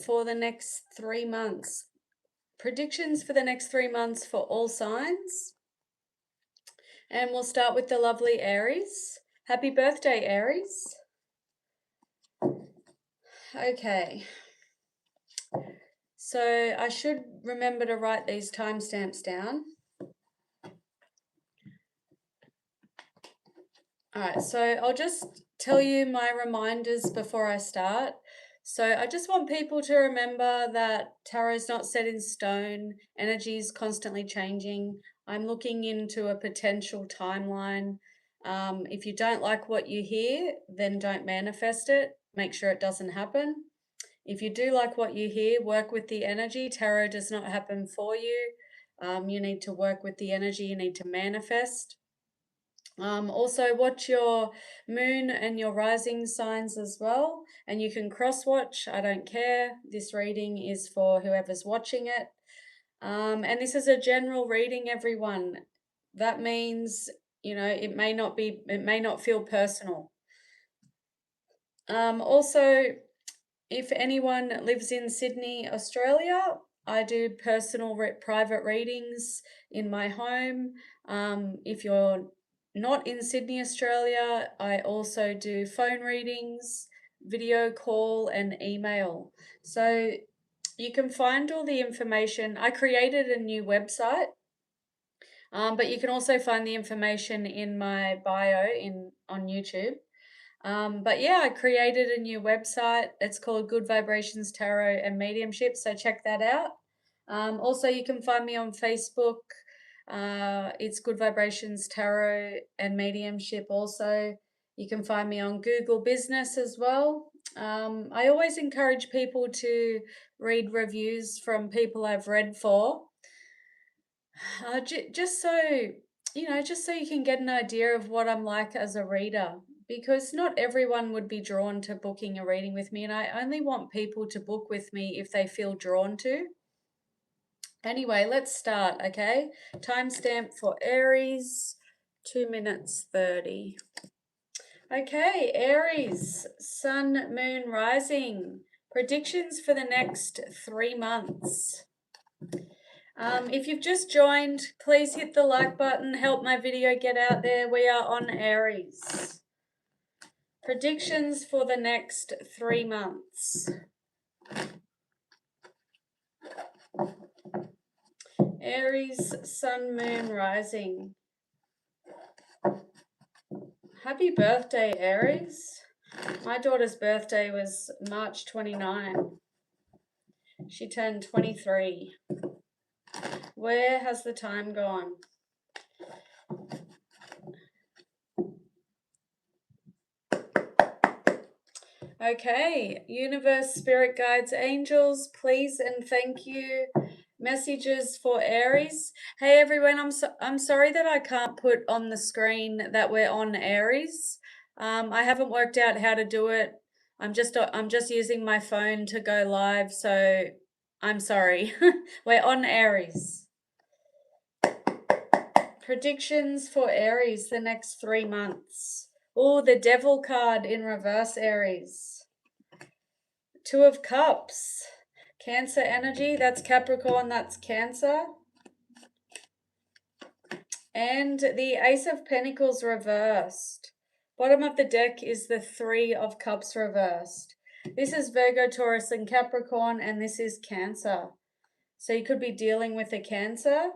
for the next 3 months. Predictions for the next 3 months for all signs. And we'll start with the lovely Aries. Happy birthday, Aries. Okay. So I should remember to write these timestamps down. All right, so I'll just tell you my reminders before I start. So I just want people to remember that tarot is not set in stone. Energy is constantly changing. I'm looking into a potential timeline. If you don't like what you hear, then don't manifest it. Make sure it doesn't happen. If you do like what you hear, work with the energy. Tarot does not happen for you. You need to work with the energy. You need to manifest. Also, watch your moon and your rising signs as well. And you can cross watch. I don't care. This reading is for whoever's watching it. And this is a general reading, everyone. That means, it may not feel personal. Also, if anyone lives in Sydney, Australia, I do personal private readings in my home. If you're not in Sydney, Australia, I also do phone readings, video call, and email. So you can find all the information. I created a new website, but you can also find the information in my bio on YouTube. But yeah, I created a new website. It's called Good Vibrations Tarot and Mediumship, so check that out. Also, you can find me on Facebook. It's Good Vibrations Tarot and Mediumship also. You can find me on Google Business as well. I always encourage people to read reviews from people I've read for. Just so you can get an idea of what I'm like as a reader, because not everyone would be drawn to booking a reading with me, and I only want people to book with me if they feel drawn to. Anyway, let's start, okay? Timestamp for Aries, 2 minutes 30. Okay, Aries, Sun, Moon, Rising. Predictions for the next 3 months. If you've just joined, please hit the like button, help my video get out there. We are on Aries. Predictions for the next 3 months. Aries, Sun, Moon, Rising. Happy birthday, Aries. My daughter's birthday was March 29. She turned 23. Where has the time gone? Okay, universe, spirit guides, angels, please and thank you. Messages for Aries. Hey everyone, I'm sorry that I can't put on the screen that we're on Aries. I haven't worked out how to do it. I'm just using my phone to go live, so I'm sorry. We're on Aries. Predictions for Aries the next 3 months. Oh, the Devil card in reverse, Aries. 2 of Cups. Cancer energy, that's Capricorn, that's Cancer. And the Ace of Pentacles reversed. Bottom of the deck is the 3 of Cups reversed. This is Virgo, Taurus, and Capricorn, and this is Cancer. So you could be dealing with a Cancer.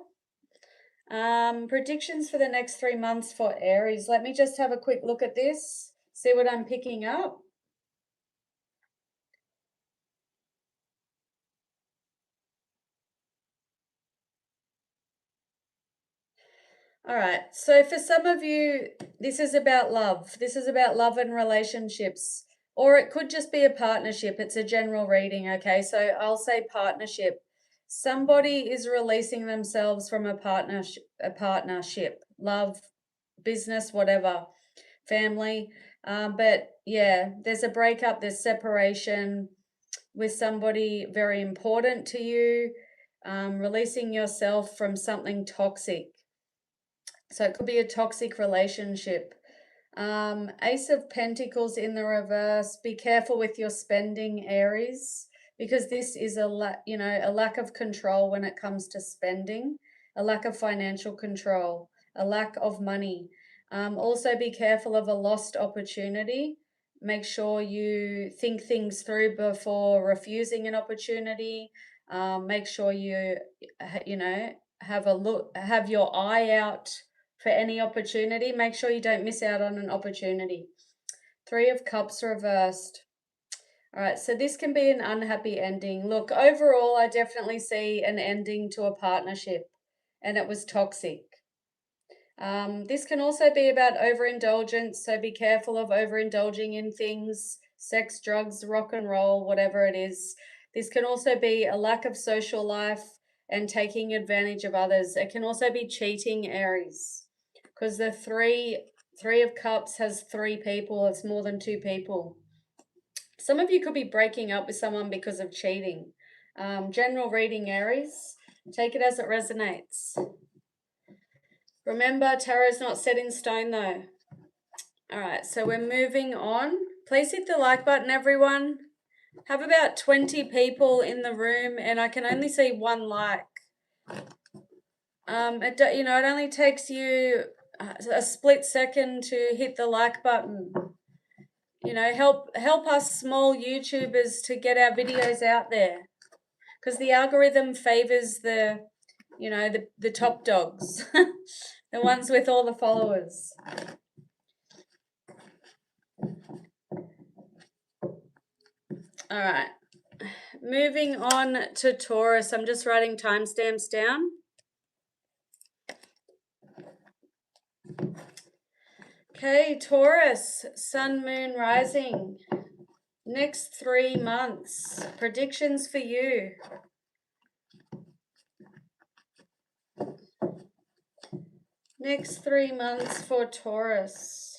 Predictions for the next 3 months for Aries. Let me just have a quick look at this, see what I'm picking up. All right, so for some of you, this is about love. This is about love and relationships, or it could just be a partnership. It's a general reading, okay? So I'll say partnership. Somebody is releasing themselves from a partnership, love, business, whatever, family. But yeah, there's a breakup, there's separation with somebody very important to you, releasing yourself from something toxic. So it could be a toxic relationship. Ace of Pentacles in the reverse. Be careful with your spending, Aries, because this is a lack of control when it comes to spending, a lack of financial control, a lack of money. Also be careful of a lost opportunity. Make sure you think things through before refusing an opportunity. Make sure you have your eye out for any opportunity. Make sure you don't miss out on an opportunity. 3 of Cups reversed. All right, so this can be an unhappy ending. Look, overall, I definitely see an ending to a partnership, and it was toxic. This can also be about overindulgence, so be careful of overindulging in things, sex, drugs, rock and roll, whatever it is. This can also be a lack of social life and taking advantage of others. It can also be cheating, Aries, because the three of Cups has 3 people. It's more than 2 people. Some of you could be breaking up with someone because of cheating. General reading, Aries. Take it as it resonates. Remember, tarot's not set in stone though. All right, so we're moving on. Please hit the like button, everyone. Have about 20 people in the room, and I can only see 1 like. It only takes you a split second to hit the like button. Help us small YouTubers to get our videos out there, because the algorithm favors the top dogs, the ones with all the followers. All right, moving on to Taurus. I'm just writing timestamps down. Okay, Taurus, Sun, Moon, Rising. Next 3 months, predictions for you. Next 3 months for Taurus.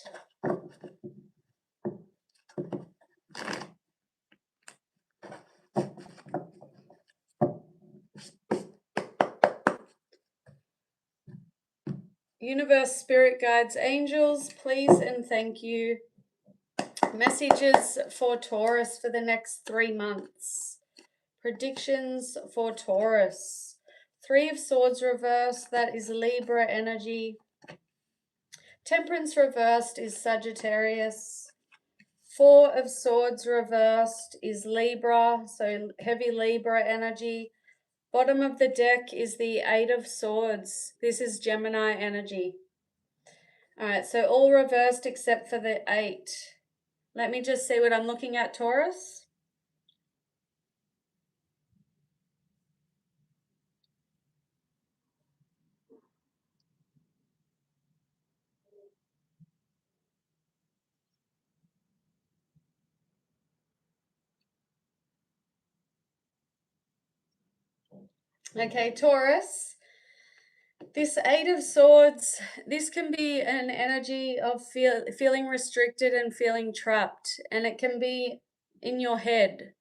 Universe, spirit guides, angels, please and thank you. Messages for Taurus for the next 3 months. Predictions for Taurus. 3 of Swords reversed, that is Libra energy. Temperance reversed is Sagittarius. 4 of Swords reversed is Libra, so heavy Libra energy. Bottom of the deck is the 8 of Swords. This is Gemini energy. All right, so all reversed except for the 8. Let me just see what I'm looking at, Taurus. Okay, Taurus. This 8 of Swords, this can be an energy of feeling restricted and feeling trapped, and it can be in your head.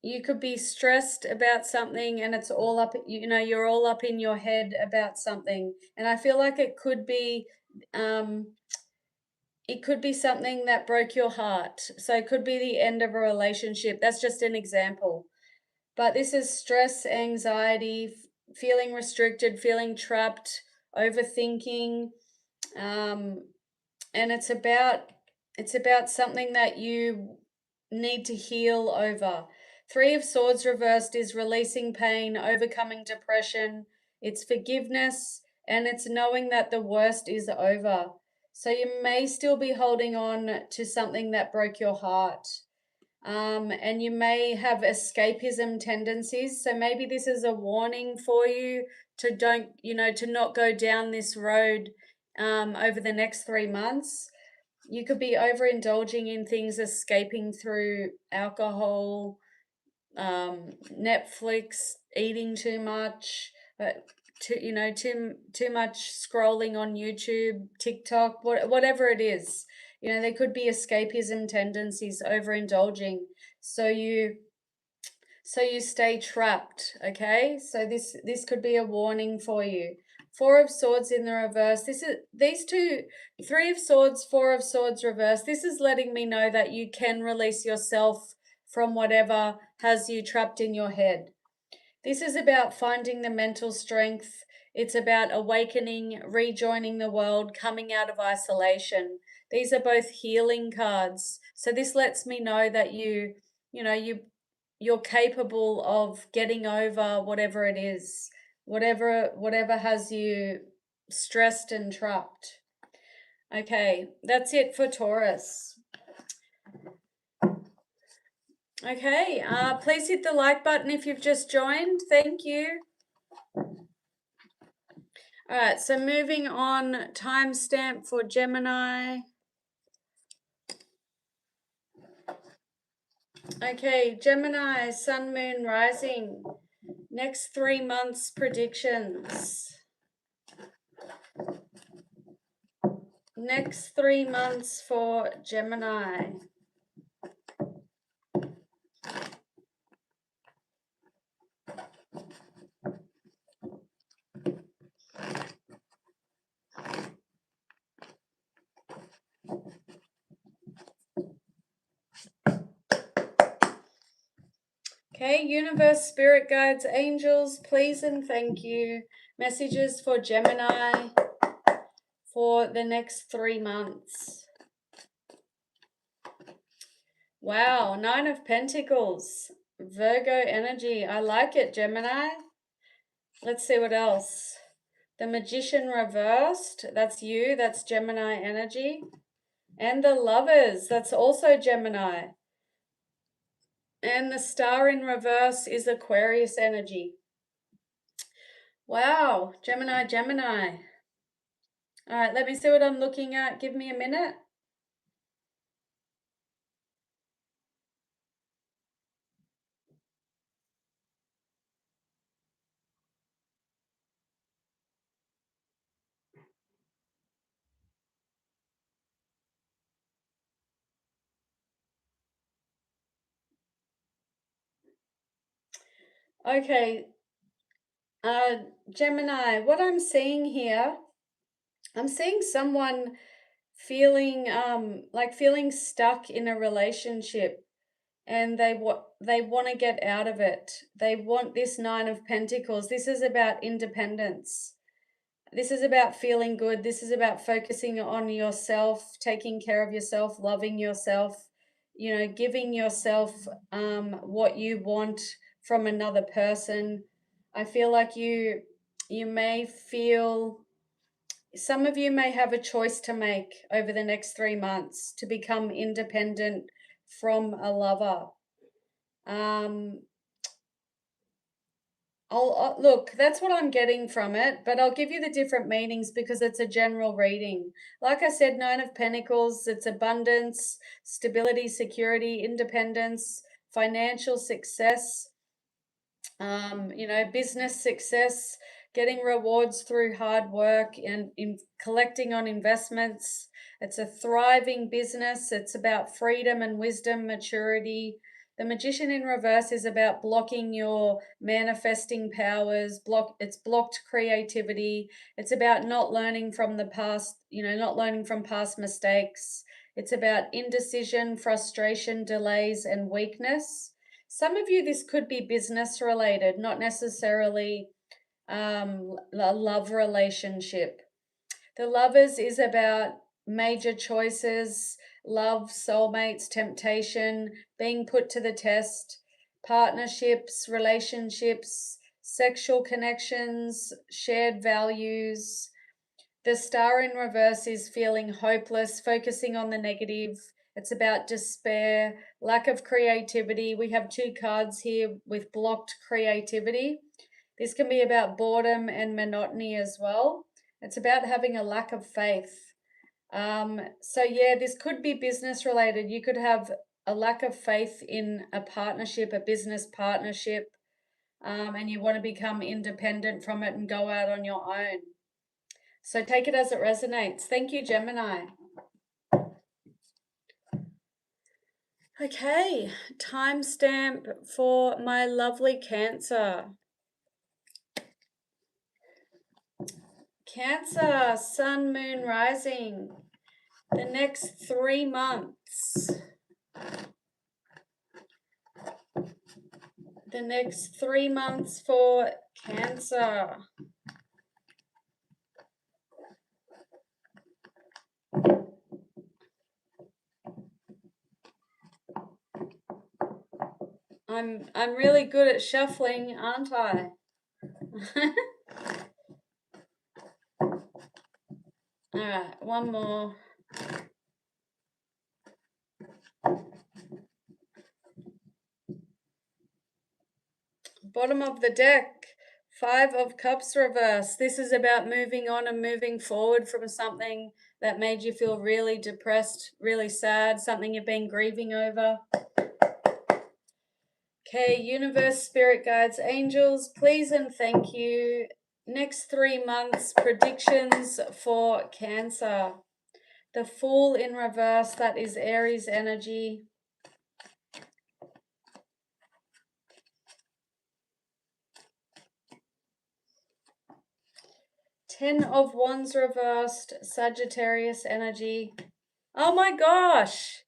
You could be stressed about something and it's all up, you're all up in your head about something. And I feel like it could be something that broke your heart. So it could be the end of a relationship. That's just an example. But this is stress, anxiety, feeling restricted, feeling trapped, overthinking, and it's about something that you need to heal over. 3 of Swords reversed is releasing pain, overcoming depression. It's forgiveness, and it's knowing that the worst is over. So you may still be holding on to something that broke your heart. And you may have escapism tendencies. So maybe this is a warning for you to not go down this road over the next 3 months. You could be overindulging in things, escaping through alcohol, Netflix, eating too much, too much scrolling on YouTube, TikTok, whatever it is. There could be escapism tendencies, overindulging. So you stay trapped, okay? So this could be a warning for you. 4 of Swords in the reverse. These 3 of Swords, 4 of Swords reverse. This is letting me know that you can release yourself from whatever has you trapped in your head. This is about finding the mental strength. It's about awakening, rejoining the world, coming out of isolation. These are both healing cards. So this lets me know that you're capable of getting over whatever it is, whatever has you stressed and trapped. Okay, that's it for Taurus. Okay, please hit the like button if you've just joined. Thank you. All right, so moving on, timestamp for Gemini. Okay, Gemini, Sun, Moon, Rising. Next 3 months predictions. Next 3 months for Gemini. Okay, universe, spirit guides, angels, please and thank you. Messages for Gemini for the next 3 months. Wow, 9 of Pentacles, Virgo energy. I like it, Gemini. Let's see what else. The Magician reversed, that's you, that's Gemini energy. And the Lovers, that's also Gemini. And the Star in reverse is Aquarius energy. Wow, Gemini, Gemini. All right, let me see what I'm looking at. Give me a minute. Okay, Gemini, what I'm seeing here, I'm seeing someone feeling feeling stuck in a relationship, and they want to get out of it. They want this 9 of Pentacles. This is about independence. This is about feeling good. This is about focusing on yourself, taking care of yourself, loving yourself, giving yourself what you want from another person. I feel like you may feel, some of you may have a choice to make over the next 3 months to become independent from a lover. Look, that's what I'm getting from it, but I'll give you the different meanings because it's a general reading. Like I said, 9 of Pentacles, it's abundance, stability, security, independence, financial success, business success, getting rewards through hard work and in collecting on investments. It's a thriving business. It's about freedom and wisdom, maturity. The Magician in reverse is about blocking your manifesting powers. It's blocked creativity. It's about not learning from the past, not learning from past mistakes. It's about indecision, frustration, delays, and weakness. Some of you, this could be business related, not necessarily a love relationship. The Lovers is about major choices, love, soulmates, temptation, being put to the test, partnerships, relationships, sexual connections, shared values. The Star in reverse is feeling hopeless, focusing on the negative. It's about despair, lack of creativity. We have 2 cards here with blocked creativity. This can be about boredom and monotony as well. It's about having a lack of faith. So yeah, this could be business related. You could have a lack of faith in a partnership, a business partnership, and you want to become independent from it and go out on your own. So take it as it resonates. Thank you, Gemini. Okay, timestamp for my lovely Cancer. Cancer, Sun, Moon, Rising. The next 3 months. the next 3 months for Cancer. I'm really good at shuffling, aren't I? All right, one more. Bottom of the deck, 5 of Cups reverse. This is about moving on and moving forward from something that made you feel really depressed, really sad, something you've been grieving over. Okay, universe, spirit guides, angels, please and thank you. Next 3 months, predictions for Cancer. The Fool in reverse, that is Aries energy. Ten of Wands reversed, Sagittarius energy. Oh my gosh.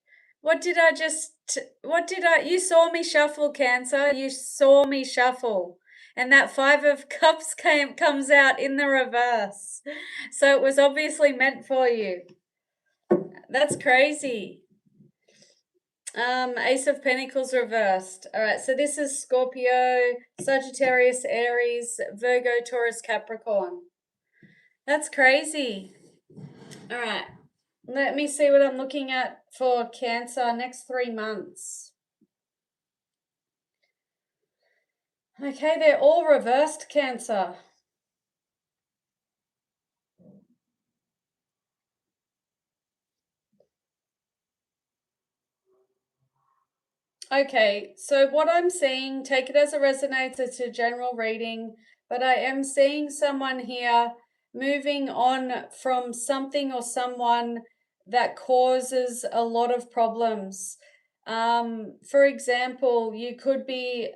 You saw me shuffle, Cancer. You saw me shuffle. And that 5 of Cups comes out in the reverse. So it was obviously meant for you. That's crazy. Ace of Pentacles reversed. All right, so this is Scorpio, Sagittarius, Aries, Virgo, Taurus, Capricorn. That's crazy. All right. Let me see what I'm looking at for Cancer next 3 months. Okay, they're all reversed, Cancer. Okay, so what I'm seeing, take it as it resonates, it's a general reading, but I am seeing someone here moving on from something or someone that causes a lot of problems. For example, you could be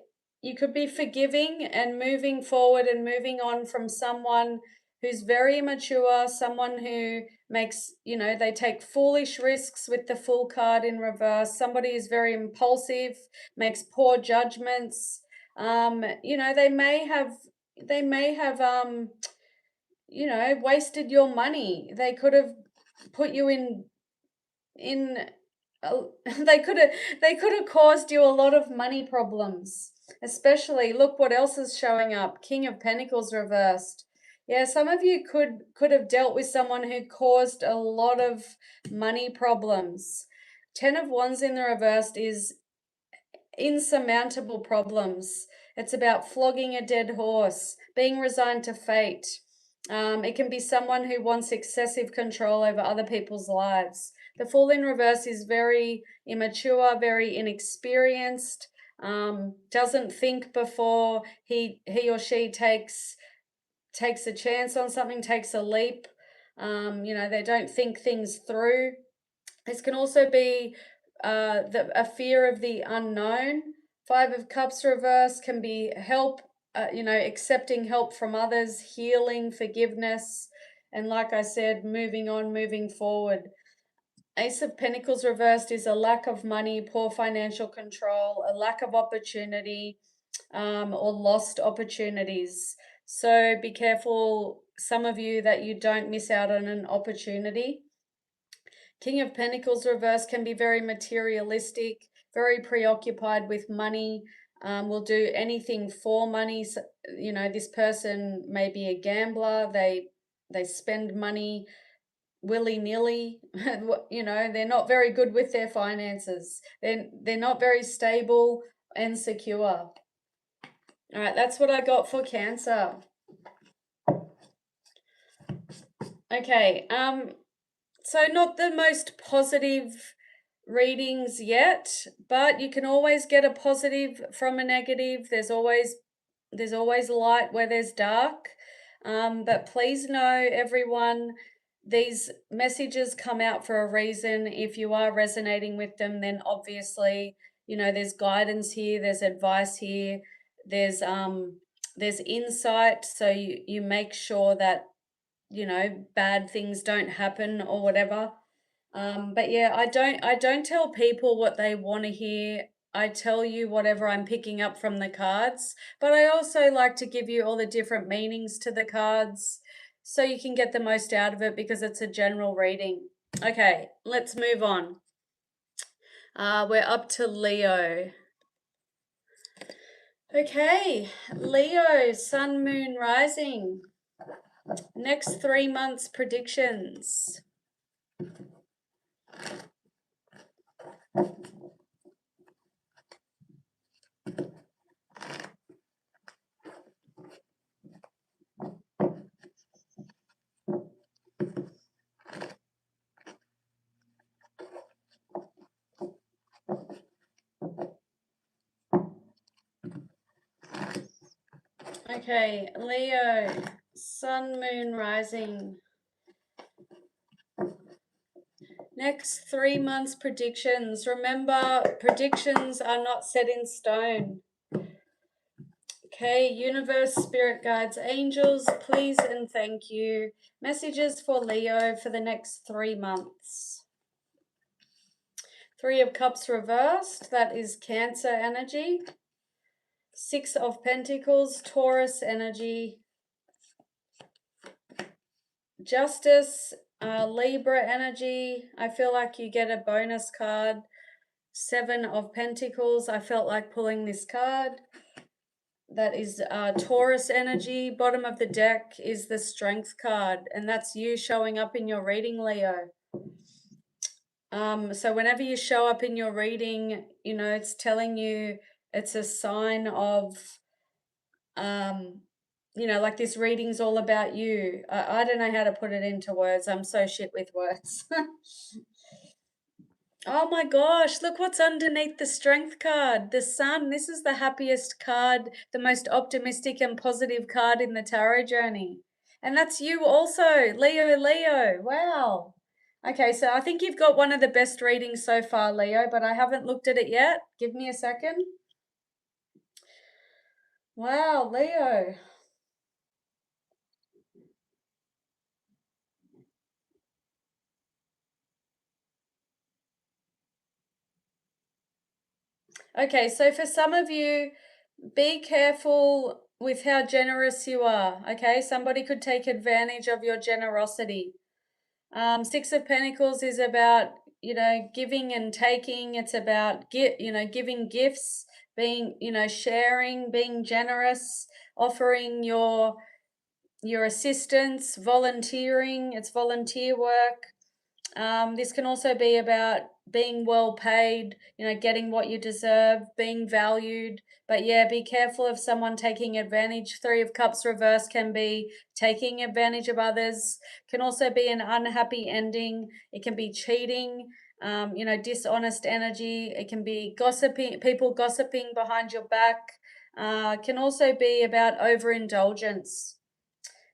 forgiving and moving forward and moving on from someone who's very immature, someone who makes, they take foolish risks with the Fool card in reverse. Somebody who's very impulsive, makes poor judgments. They may have wasted your money. They could have put you in they could have caused you a lot of money problems. Especially, look what else is showing up. King of Pentacles reversed. Yeah, some of you could have dealt with someone who caused a lot of money problems. 10 of Wands in the reversed is insurmountable problems. It's about flogging a dead horse, being resigned to fate. It can be someone who wants excessive control over other people's lives. The Fool in reverse is very immature, very inexperienced, doesn't think before he or she takes a chance on something, takes a leap. They don't think things through. This can also be a fear of the unknown. 5 of Cups reverse can be help, accepting help from others, healing, forgiveness, and like I said, moving on, moving forward. Ace of Pentacles reversed is a lack of money, poor financial control, a lack of opportunity, or lost opportunities. So be careful, some of you, that you don't miss out on an opportunity. King of Pentacles reverse can be very materialistic, very preoccupied with money, will do anything for money. So, this person may be a gambler. They spend money willy-nilly. They're not very good with their finances. They're not very stable and secure. All right, that's what I got for Cancer. Okay, so not the most positive readings yet, but you can always get a positive from a negative. There's always light where there's dark. But please know, everyone, these messages come out for a reason. If you are resonating with them, then obviously, there's guidance here, there's advice here, there's insight, so you make sure that bad things don't happen or whatever. But yeah, I don't tell people what they want to hear. I tell you whatever I'm picking up from the cards, but I also like to give you all the different meanings to the cards so you can get the most out of it because it's a general reading. Okay, let's move on. We're up to Leo. Okay, Leo, Sun, Moon, Rising. Next 3 months predictions. Okay, Leo, Sun, Moon, Rising. Next 3 months predictions. Remember, predictions are not set in stone. Okay, universe, spirit guides, angels, please and thank you. Messages for Leo for the next 3 months. 3 of Cups reversed, that is Cancer energy. 6 of Pentacles, Taurus energy. Justice, Libra energy. I feel like you get a bonus card. 7 of Pentacles. I felt like pulling this card. That is Taurus energy. Bottom of the deck is the Strength card, and that's you showing up in your reading, Leo. So whenever you show up in your reading, you know, it's telling you, it's a sign of, you know, like this reading's all about you. I don't know how to put it into words. I'm so shit with words. Oh my gosh, look what's underneath the Strength card. The Sun. This is the happiest card, the most optimistic and positive card in the tarot journey. And that's you also, Leo. Wow. Okay, so I think you've got one of the best readings so far, Leo, but I haven't looked at it yet. Give me a second. Wow, Leo. Okay, so for some of you, be careful with how generous you are, okay? Somebody could take advantage of your generosity. 6 of Pentacles is about, you know, giving and taking. It's about, giving gifts, being, sharing, being generous, offering your assistance, volunteering. It's volunteer work. This can also be about being well paid, getting what you deserve, being valued. But yeah, be careful of someone taking advantage. 3 of Cups reverse can be taking advantage of others, can also be an unhappy ending. It can be cheating, dishonest energy. It can be gossiping, people gossiping behind your back. Can also be about overindulgence.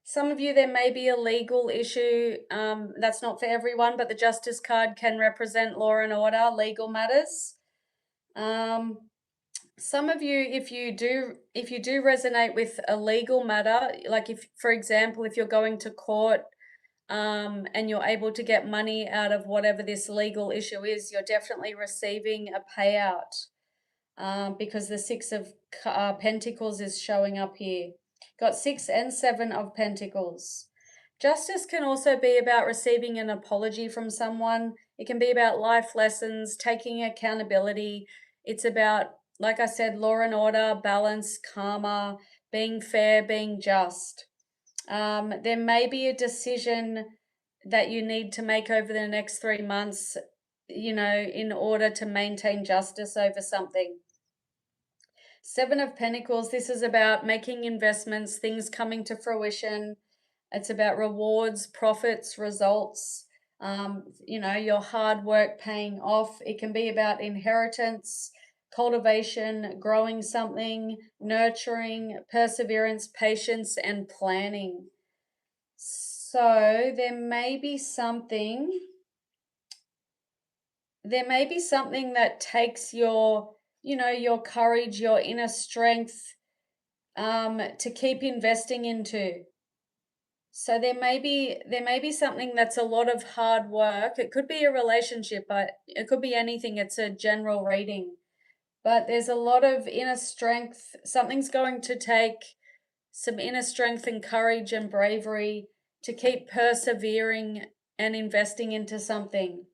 Some of you, there may be a legal issue. That's not for everyone, but the Justice card can represent law and order, legal matters. Some of you, if you do resonate with a legal matter, like if, for example, if you're going to court, and you're able to get money out of whatever this legal issue is, you're definitely receiving a payout, because the 6 of Pentacles is showing up here. Got 6 and 7 of Pentacles. Justice can also be about receiving an apology from someone. It can be about life lessons, taking accountability. It's about, like I said, law and order, balance, karma, being fair, being just. There may be a decision that you need to make over the next 3 months, in order to maintain justice over something. 7 of Pentacles, this is about making investments, things coming to fruition. It's about rewards, profits, results, your hard work paying off. It can be about inheritance, cultivation, growing something, nurturing, perseverance, patience, and planning. So there may be something that takes your courage, your inner strength, to keep investing into. So there may be something that's a lot of hard work. It could be a relationship, but it could be anything. It's a general reading. but there's a lot of inner strength. Something's going to take some inner strength and courage and bravery to keep persevering and investing into something.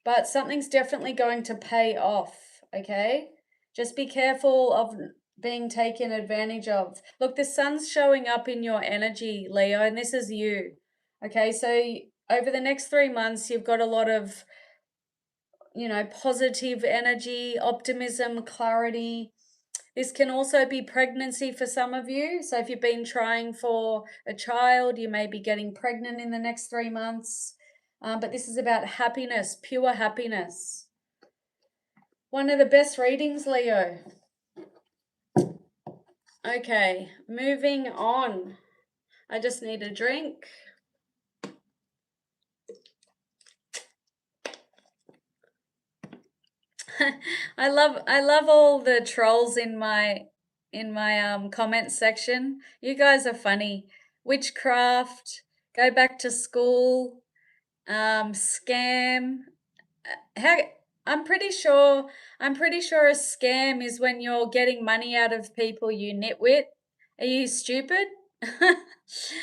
But something's definitely going to pay off, okay? Just be careful of being taken advantage of. Look, the sun's showing up in your energy, Leo, and this is you. Okay, so over the next 3 months, you've got a lot of, positive energy, optimism, clarity. This can also be pregnancy for some of you. So if you've been trying for a child, you may be getting pregnant in the next 3 months. But this is about happiness, pure happiness. One of the best readings, Leo. Okay, moving on. I just need a drink. I love all the trolls in my comment section. You guys are funny. Witchcraft, go back to school, scam. How I'm pretty sure a scam is when you're getting money out of people, you nitwit. Are you stupid?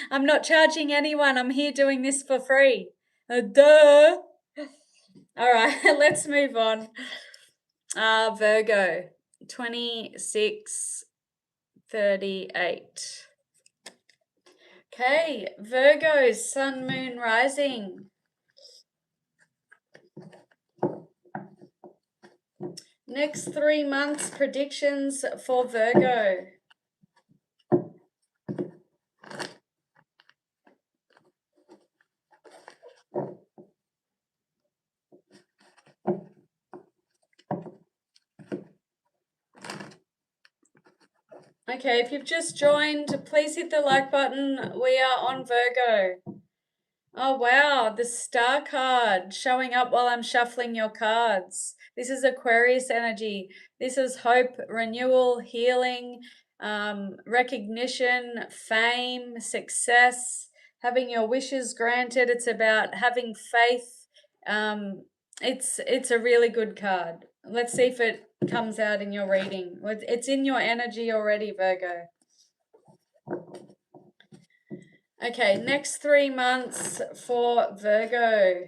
I'm not charging anyone. I'm here doing this for free. Duh. All right, let's move on. Virgo, 2638. Okay, Virgo, sun, moon, rising. Next 3 months predictions for Virgo. Okay, if you've just joined, please hit the like button. We are on Virgo. Oh, wow, the star card showing up while I'm shuffling your cards. This is Aquarius energy. This is hope, renewal, healing, recognition, fame, success, having your wishes granted. It's about having faith. It's a really good card. Let's see if it comes out in your reading. It's in your energy already, Virgo. Okay, next 3 months for Virgo.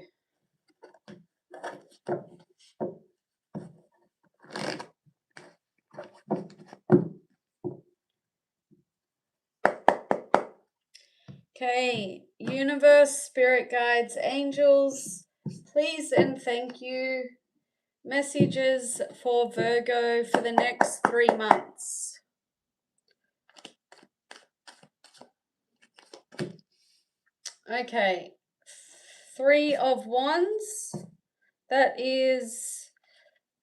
Okay, universe, spirit guides, angels, please and thank you. Messages for Virgo for the next 3 months. Okay, 3 of Wands. That is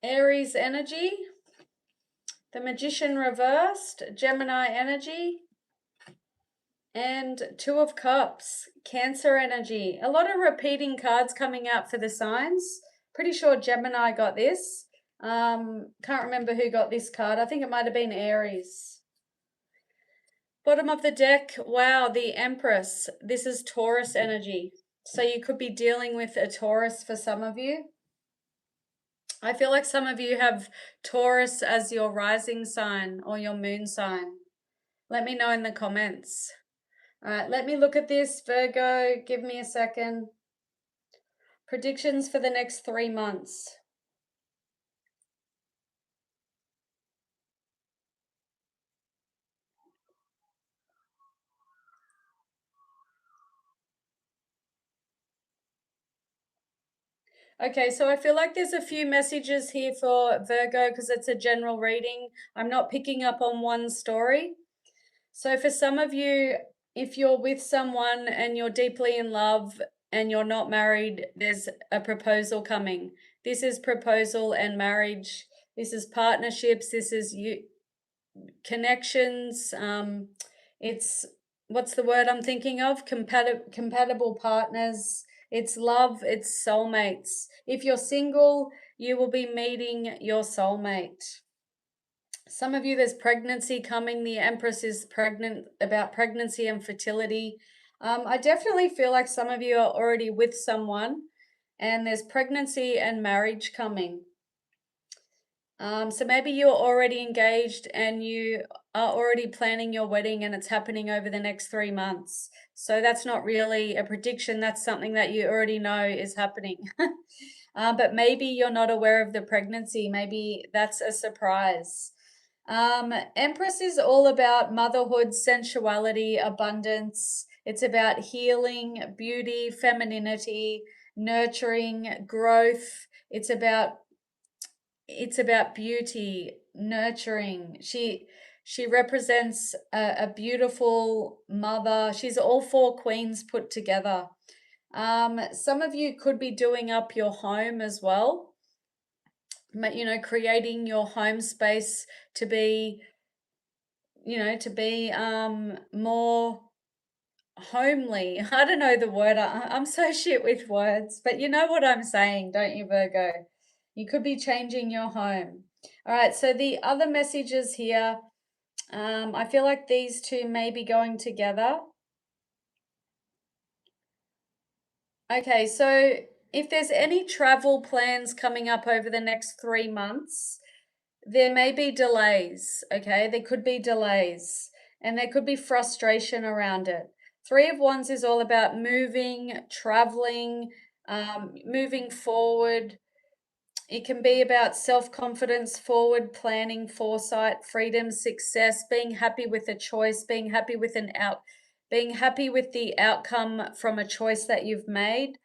Aries energy. The Magician reversed, Gemini energy. And 2 of Cups, Cancer energy. A lot of repeating cards coming out for the signs. Pretty sure Gemini got this. Can't remember who got this card. I think it might have been Aries. Bottom of the deck, wow, the Empress. This is Taurus energy. So you could be dealing with a Taurus for some of you. I feel like some of you have Taurus as your rising sign or your moon sign. Let me know in the comments. All right, let me look at this, Virgo. Give me a second. Predictions for the next 3 months. Okay, so I feel like there's a few messages here for Virgo because it's a general reading. I'm not picking up on one story. So for some of you, if you're with someone and you're deeply in love and you're not married, there's a proposal coming. This is proposal and marriage. This is partnerships. This is connections. It's, what's the word I'm thinking of? Compatible partners. It's love. It's soulmates. If you're single, you will be meeting your soulmate. Some of you, there's pregnancy coming. The Empress is pregnant, about pregnancy and fertility. I definitely feel like some of you are already with someone and there's pregnancy and marriage coming. So maybe you're already engaged and you are already planning your wedding and it's happening over the next 3 months. So that's not really a prediction. That's something that you already know is happening. But maybe you're not aware of the pregnancy. Maybe that's a surprise. Empress is all about motherhood, sensuality, abundance. It's about healing, beauty, femininity, nurturing, growth. It's about beauty, nurturing. She represents a beautiful mother. She's all four queens put together. Some of you could be doing up your home as well. Creating your home space to be, more homely. I don't know the word. I'm so shit with words, but you know what I'm saying, don't you, Virgo? You could be changing your home. All right, so the other messages here, I feel like these two may be going together. Okay, so if there's any travel plans coming up over the next 3 months, there may be delays, okay? There could be delays and there could be frustration around it. Three of Wands is all about moving, traveling, moving forward. It can be about self-confidence, forward planning, foresight, freedom, success, being happy with a choice, being happy with being happy with the outcome from a choice that you've made.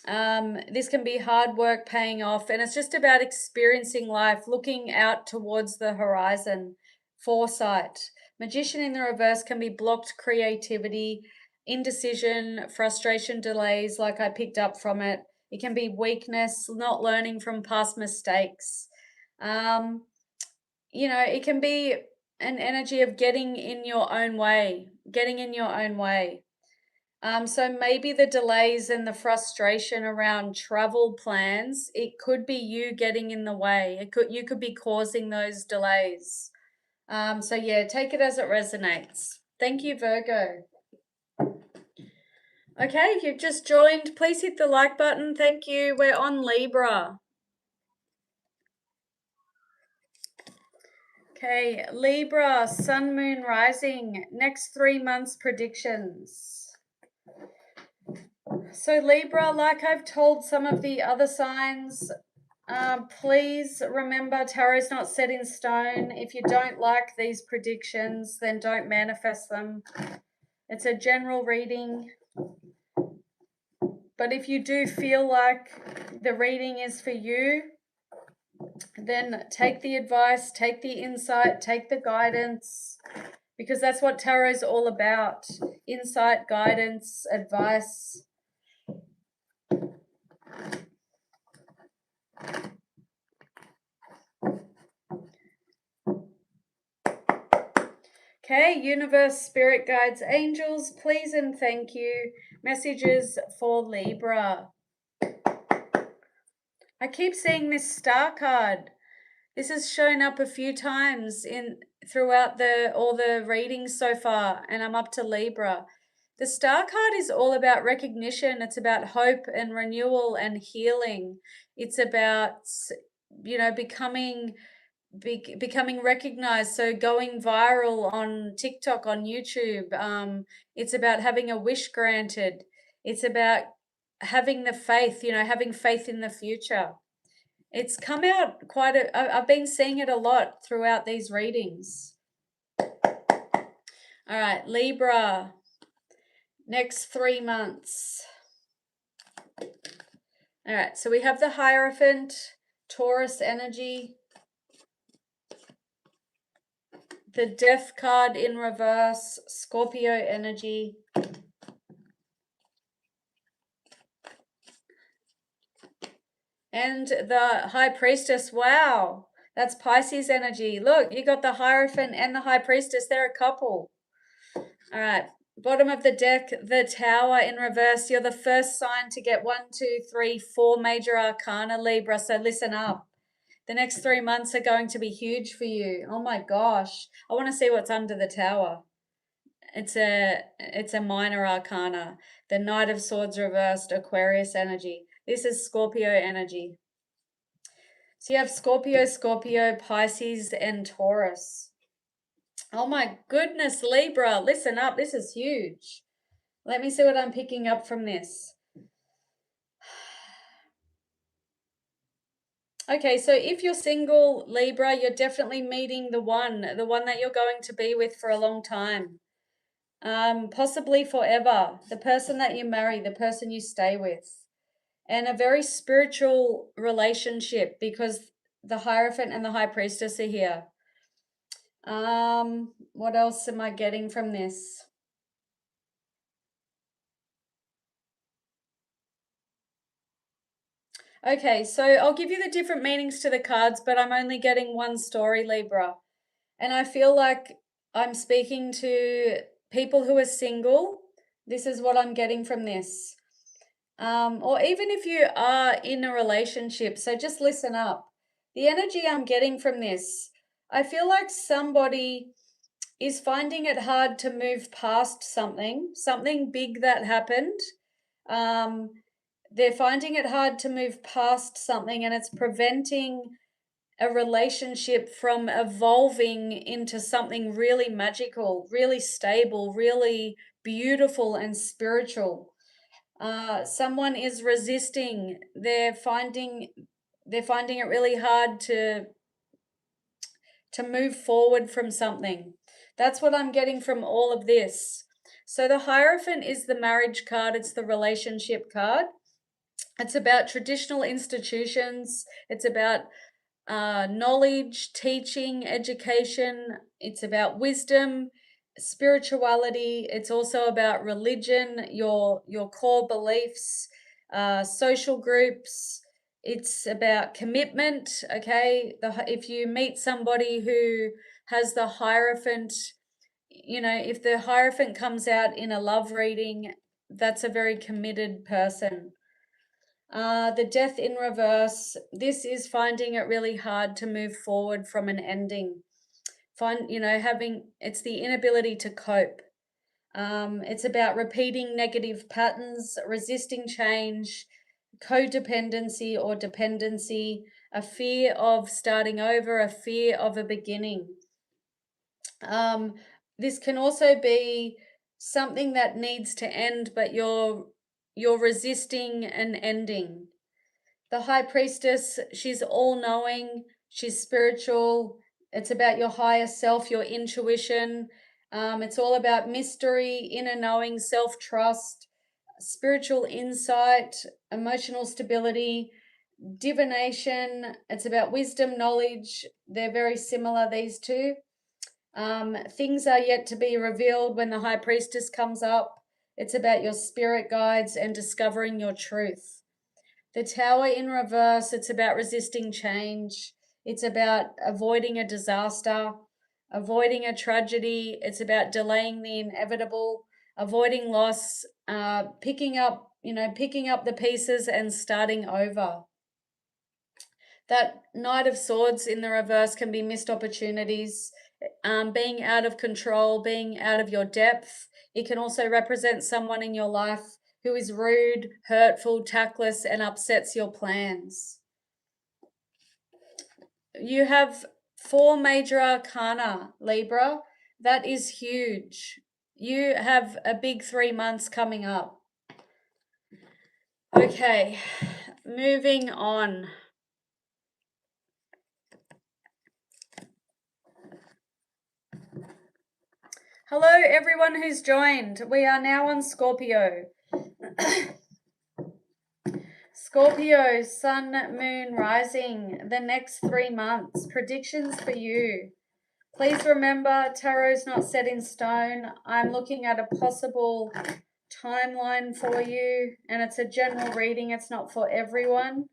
This can be hard work paying off, and it's just about experiencing life, looking out towards the horizon, foresight. Magician in the reverse can be blocked creativity, indecision, frustration, delays, like I picked up from it. It can be weakness, not learning from past mistakes. It can be an energy of getting in your own way, getting in your own way. So maybe the delays and the frustration around travel plans, it could be you getting in the way. You could be causing those delays. So yeah, take it as it resonates. Thank you, Virgo. Okay, if you've just joined, please hit the like button. Thank you. We're on Libra. Okay, Libra, Sun, Moon, Rising. Next 3 months predictions. So Libra, like I've told some of the other signs, please remember tarot is not set in stone. If you don't like these predictions, then don't manifest them. It's a general reading. But if you do feel like the reading is for you, then take the advice, take the insight, take the guidance, because that's what tarot is all about. Insight, guidance, advice. Okay, universe, spirit guides, angels, please and thank you. Messages for Libra. I keep seeing this star card. This has shown up a few times throughout all the readings so far, and I'm up to Libra. The star card is all about recognition. It's about hope and renewal and healing. It's about, becoming recognized, so going viral on TikTok, on YouTube. It's about having a wish granted. It's about having the faith, having faith in the future. It's come out I've been seeing it a lot throughout these readings. All right, Libra, next 3 months. All right, so we have the Hierophant, Taurus energy, the Death card in reverse, Scorpio energy, and the High Priestess. Wow, that's Pisces energy. Look, you got the Hierophant and the High Priestess. They're a couple. All right, bottom of the deck, the Tower in reverse. You're the first sign to get 1, 2, 3, 4 major arcana, Libra, so listen up. The next 3 months are going to be huge for you. Oh my gosh. I want to see what's under the Tower. It's a minor arcana. The Knight of Swords reversed, Aquarius energy. This is Scorpio energy. So you have Scorpio, Scorpio, Pisces, and Taurus. Oh my goodness, Libra, listen up. This is huge. Let me see what I'm picking up from this. Okay, so if you're single, Libra, you're definitely meeting the one that you're going to be with for a long time. Possibly forever. The person that you marry, the person you stay with. And a very spiritual relationship, because the Hierophant and the High Priestess are here. What else am I getting from this? Okay, so I'll give you the different meanings to the cards, but I'm only getting one story, Libra. And I feel like I'm speaking to people who are single. This is what I'm getting from this. Or even if you are in a relationship, so just listen up. The energy I'm getting from this, I feel like somebody is finding it hard to move past something big that happened. They're finding it hard to move past something, and it's preventing a relationship from evolving into something really magical, really stable, really beautiful and spiritual. Someone is resisting. They're finding it really hard to move forward from something. That's what I'm getting from all of this. So the Hierophant is the marriage card. It's the relationship card. It's about traditional institutions. It's about knowledge, teaching, education. It's about wisdom, spirituality. It's also about religion, your core beliefs, social groups. It's about commitment. Okay, if you meet somebody who has the Hierophant, if the Hierophant comes out in a love reading, that's a very committed person. The Death in reverse, this is finding it really hard to move forward from an ending. It's the inability to cope. It's about repeating negative patterns, resisting change, codependency or dependency, a fear of starting over, a fear of a beginning. This can also be something that needs to end, but you're resisting an ending. The High Priestess, she's all-knowing, she's spiritual. It's about your higher self, your intuition. It's all about mystery, inner knowing, self-trust, spiritual insight, emotional stability, divination. It's about wisdom, knowledge. They're very similar, these two. Things are yet to be revealed when the High Priestess comes up. It's about your spirit guides and discovering your truth. The Tower in reverse, it's about resisting change. It's about avoiding a disaster, avoiding a tragedy. It's about delaying the inevitable, avoiding loss, picking up the pieces and starting over. That Knight of Swords in the reverse can be missed opportunities, being out of control, being out of your depth. It can also represent someone in your life who is rude, hurtful, tactless, and upsets your plans. You have 4 major arcana, Libra. That is huge. You have a big 3 months coming up. Okay, moving on. Hello, everyone who's joined. We are now on Scorpio. Scorpio, Sun, Moon, Rising, the next 3 months. Predictions for you. Please remember, tarot's not set in stone. I'm looking at a possible timeline for you, and it's a general reading. It's not for everyone.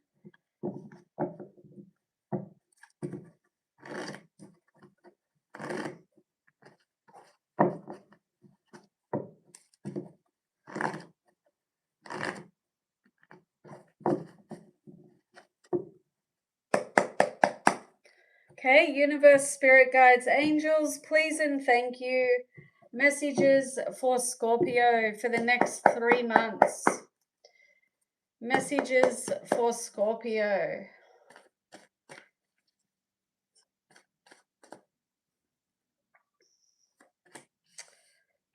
Okay, universe, spirit guides, angels, please and thank you. Messages for Scorpio for the next 3 months. Messages for Scorpio.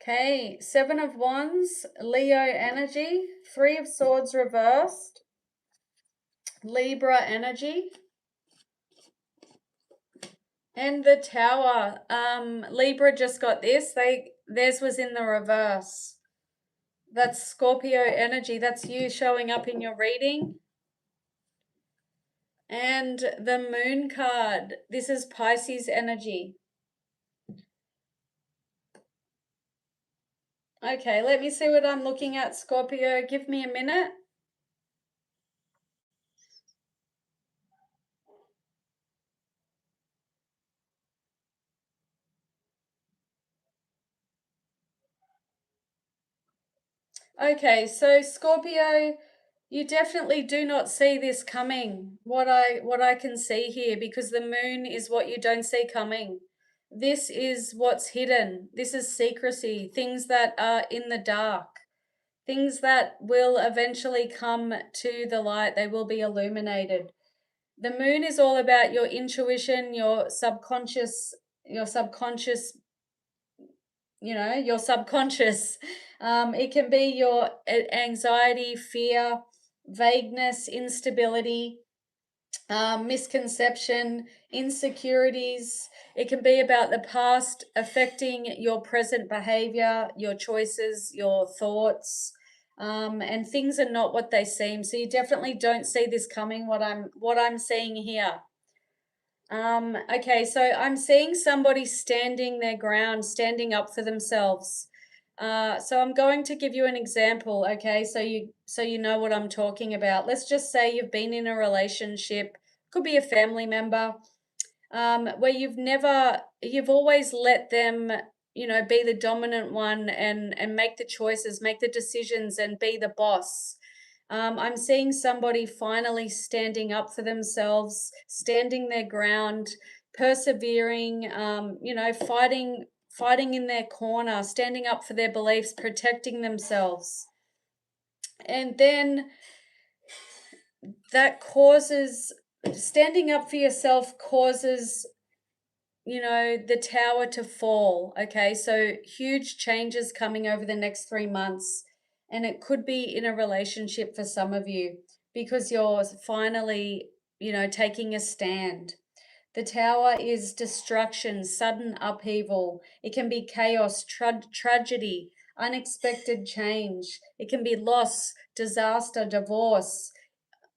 Okay, Seven of Wands, Leo energy, Three of Swords reversed, Libra energy, and the Tower. Libra just got this. Theirs was in the reverse. That's Scorpio energy. That's you showing up in your reading. And the Moon card. This is Pisces energy. Okay, let me see what I'm looking at, Scorpio. Give me a minute. Okay, so Scorpio, you definitely do not see this coming. What I can see here, because the moon is what you don't see coming. This is what's hidden. This is secrecy, things that are in the dark, things that will eventually come to the light. They will be illuminated. The moon is all about your intuition, your subconscious, your subconscious your subconscious. It can be your anxiety, fear, vagueness, instability, misconception, insecurities. It can be about the past affecting your present behavior, your choices, your thoughts. And things are not what they seem. So you definitely don't see this coming. What I'm seeing here. Okay, so I'm seeing somebody standing their ground, standing up for themselves. So I'm going to give you an example, okay? So you know what I'm talking about. Let's just say you've been in a relationship, could be a family member, where you've always let them, be the dominant one and make the choices, make the decisions, and be the boss. I'm seeing somebody finally standing up for themselves, standing their ground, persevering, fighting in their corner, standing up for their beliefs, protecting themselves. And then that causes, standing up for yourself causes, the tower to fall. Okay, so huge changes coming over the next 3 months. And it could be in a relationship for some of you because you're finally, taking a stand. The tower is destruction, sudden upheaval. It can be chaos, tragedy, unexpected change. It can be loss, disaster, divorce.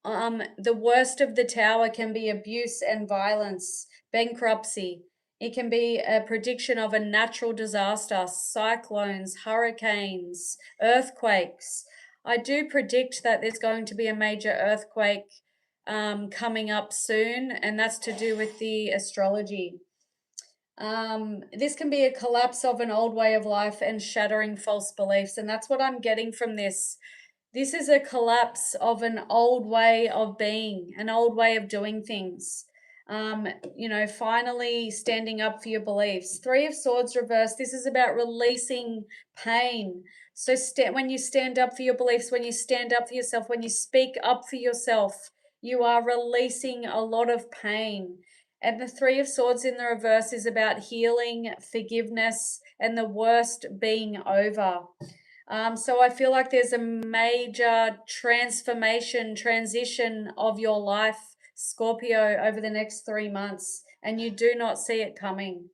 The worst of the tower can be abuse and violence, bankruptcy. It can be a prediction of a natural disaster, cyclones, hurricanes, earthquakes. I do predict that there's going to be a major earthquake coming up soon, and that's to do with the astrology. This can be a collapse of an old way of life and shattering false beliefs, and that's what I'm getting from this. This is a collapse of an old way of being, an old way of doing things. Finally standing up for your beliefs. Three of Swords reversed. This is about releasing pain. So when you stand up for your beliefs, when you stand up for yourself, when you speak up for yourself, you are releasing a lot of pain. And the Three of Swords in the reverse is about healing, forgiveness, and the worst being over. So I feel like there's a major transition of your life, Scorpio, over the next 3 months, and you do not see it coming.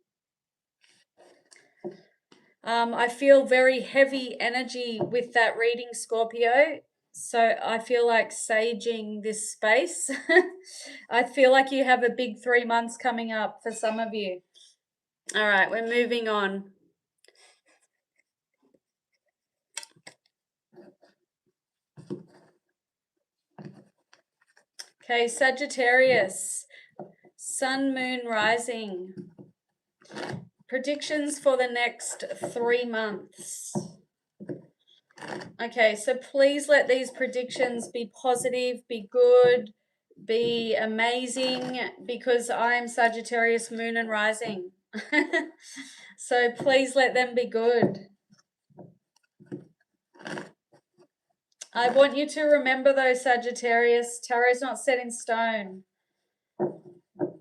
I feel very heavy energy with that reading, Scorpio. So I feel like saging this space. I feel like you have a big 3 months coming up for some of you. All right, we're moving on. Okay, Sagittarius, Sun, Moon, Rising. Predictions for the next 3 months. Okay, so please let these predictions be positive, be good, be amazing, because I am Sagittarius, Moon, and Rising. So please let them be good. I want you to remember though, Sagittarius, tarot's not set in stone.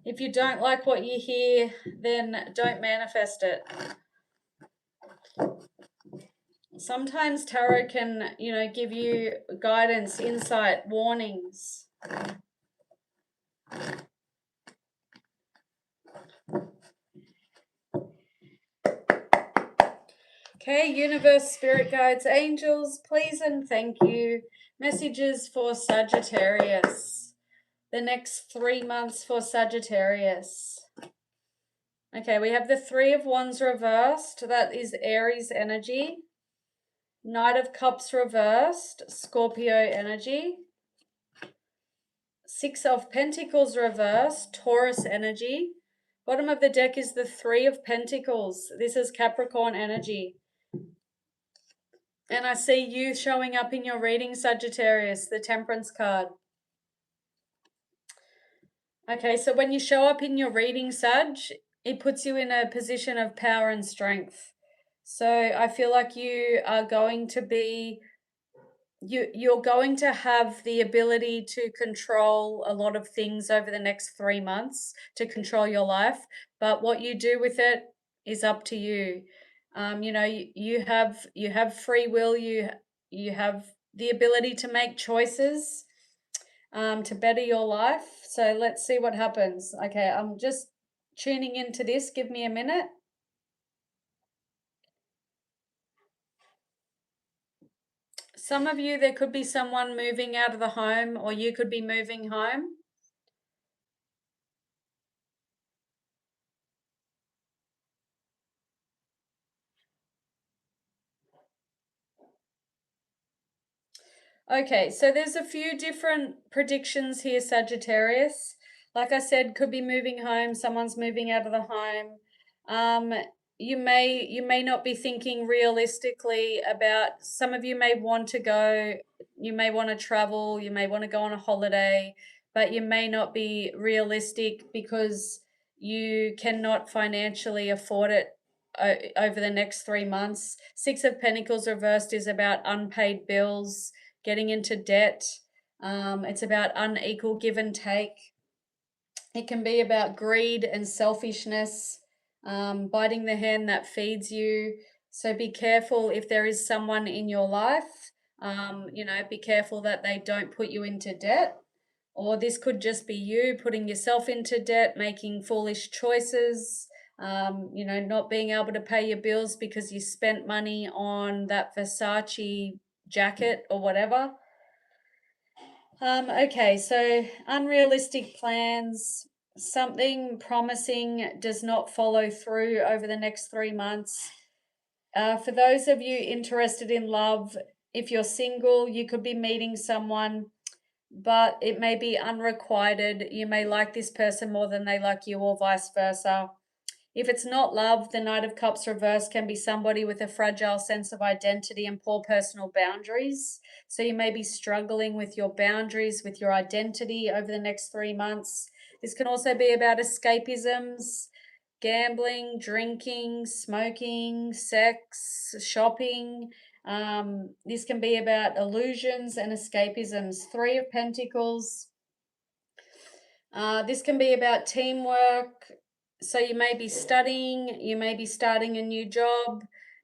If you don't like what you hear, then don't manifest it. Sometimes tarot can, you know, give you guidance, insight, warnings. Okay, universe, spirit guides, angels, please and thank you. Messages for Sagittarius. The next 3 months for Sagittarius. Okay, we have the Three of Wands reversed. That is Aries energy. Knight of Cups reversed, Scorpio energy. Six of Pentacles reversed, Taurus energy. Bottom of the deck is the Three of Pentacles. This is Capricorn energy. And I see you showing up in your reading, Sagittarius, the Temperance card. Okay, so when you show up in your reading, Sag, it puts you in a position of power and strength. So I feel like you are going to be, you're going to have the ability to control a lot of things over the next 3 months, to control your life. But what you do with it is up to you. You know, you have free will. You have the ability to make choices to better your life. So let's see what happens. Okay, I'm just tuning into this. Give me a minute. Some of you, there could be someone moving out of the home, or you could be moving home. Okay, so there's a few different predictions here, Sagittarius. Like I said, could be moving home, someone's moving out of the home. You may not be thinking realistically about, some of you may want to go, you may want to travel, you may want to go on a holiday, but you may not be realistic because you cannot financially afford it over the next 3 months. Six of Pentacles reversed is about unpaid bills, getting into debt. It's about unequal give and take. It can be about greed and selfishness, biting the hand that feeds you. So be careful if there is someone in your life. You know, be careful that they don't put you into debt. Or this could just be you putting yourself into debt, making foolish choices, you know, not being able to pay your bills because you spent money on that Versace jacket or whatever. Okay, so unrealistic plans, something promising does not follow through over the next 3 months. For those of you interested in love, if you're single, you could be meeting someone, but it may be unrequited. You may like this person more than they like you, or vice versa. If it's not love, the Knight of Cups reverse can be somebody with a fragile sense of identity and poor personal boundaries. So you may be struggling with your boundaries, with your identity over the next 3 months. This can also be about escapisms, gambling, drinking, smoking, sex, shopping. This can be about illusions and escapisms. Three of Pentacles. This can be about teamwork. So you may be studying, you may be starting a new job,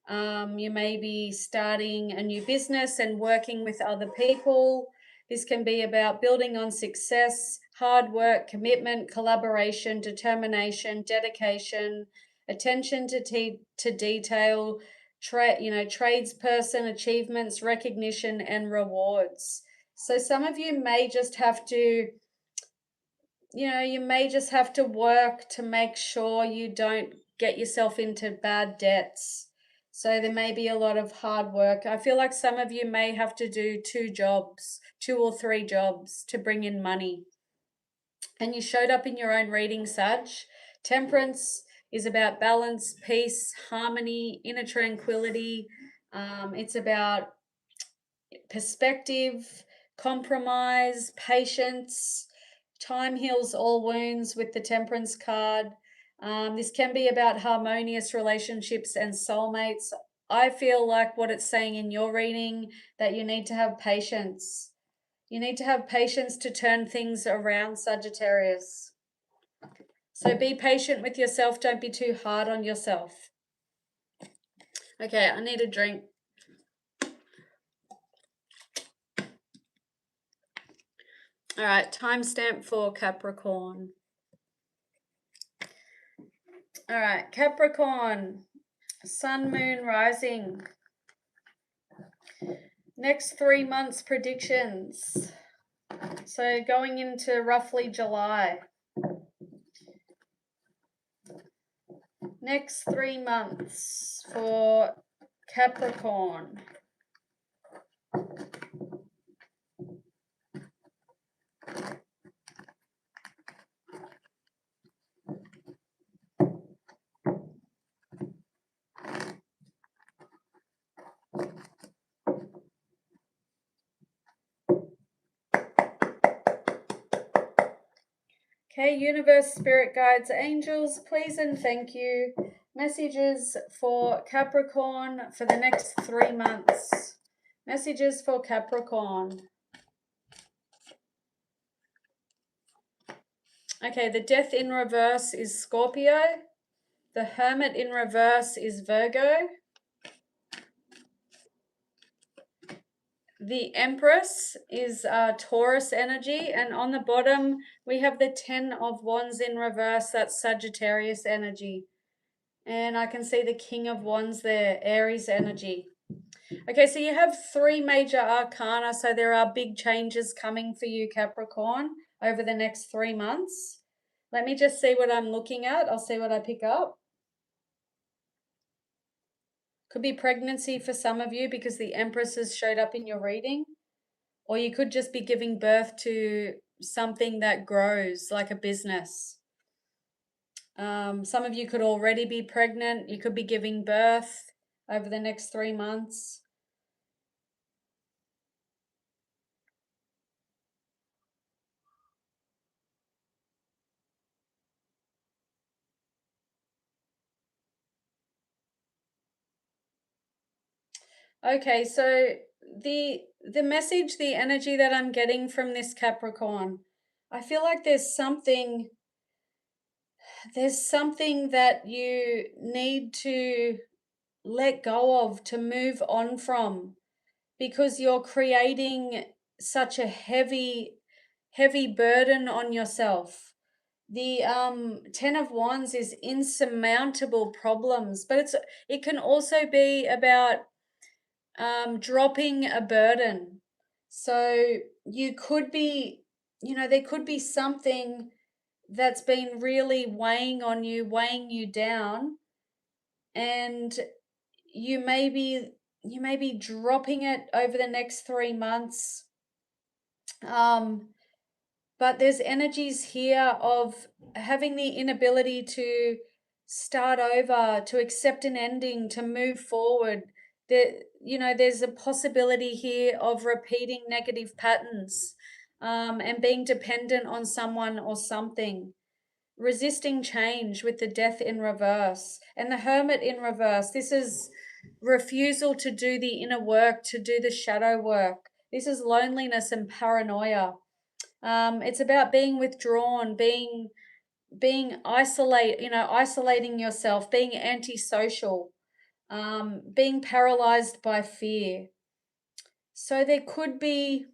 you may be starting a new business and working with other people. This can be about building on success, hard work, commitment, collaboration, determination, dedication, attention to detail, tradesperson achievements, recognition, and rewards. So some of you may just have to, you may just have to work to make sure you don't get yourself into bad debts. So there may be a lot of hard work. I feel like some of you may have to do 2 jobs, 2 or 3 jobs to bring in money. And you showed up in your own reading, Sag. Temperance is about balance, peace, harmony, inner tranquility. It's about perspective, compromise, patience. Time heals all wounds with the Temperance card. This can be about harmonious relationships and soulmates. I feel like what it's saying in your reading, that you need to have patience. You need to have patience to turn things around, Sagittarius. So be patient with yourself. Don't be too hard on yourself. Okay, I need a drink. All right, timestamp for Capricorn. All right, Capricorn, Sun, Moon, Rising. Next 3 months predictions. So going into roughly July. Next 3 months for Capricorn. Okay, universe, spirit guides, angels, please and thank you. Messages for Capricorn for the next 3 months. Messages for Capricorn. Okay, the death in reverse is Scorpio. The hermit in reverse is Virgo. The Empress is Taurus energy, and on the bottom we have the 10 of Wands in reverse. That's Sagittarius energy, and I can see the King of Wands there, Aries energy. Okay, so you have 3 major arcana, so there are big changes coming for you, Capricorn, over the next 3 months. Let me just see what I'm looking at. I'll see what I pick up. Could be pregnancy for some of you because the Empress has showed up in your reading. Or you could just be giving birth to something that grows, like a business. Some of you could already be pregnant. You could be giving birth over the next 3 months. Okay, so the message, the energy that I'm getting from this Capricorn, I feel like there's something that you need to let go of, to move on from, because you're creating such a heavy burden on yourself. The 10 of Wands is insurmountable problems, but it can also be about dropping a burden. So you could be, there could be something that's been really weighing on you, weighing you down, and you may be dropping it over the next 3 months. But there's energies here of having the inability to start over, to accept an ending, to move forward. There's a possibility here of repeating negative patterns, and being dependent on someone or something. Resisting change with the death in reverse and the hermit in reverse. This is refusal to do the inner work, to do the shadow work. This is loneliness and paranoia. It's about being withdrawn, being isolating yourself, being antisocial, being paralyzed by fear. So there could be,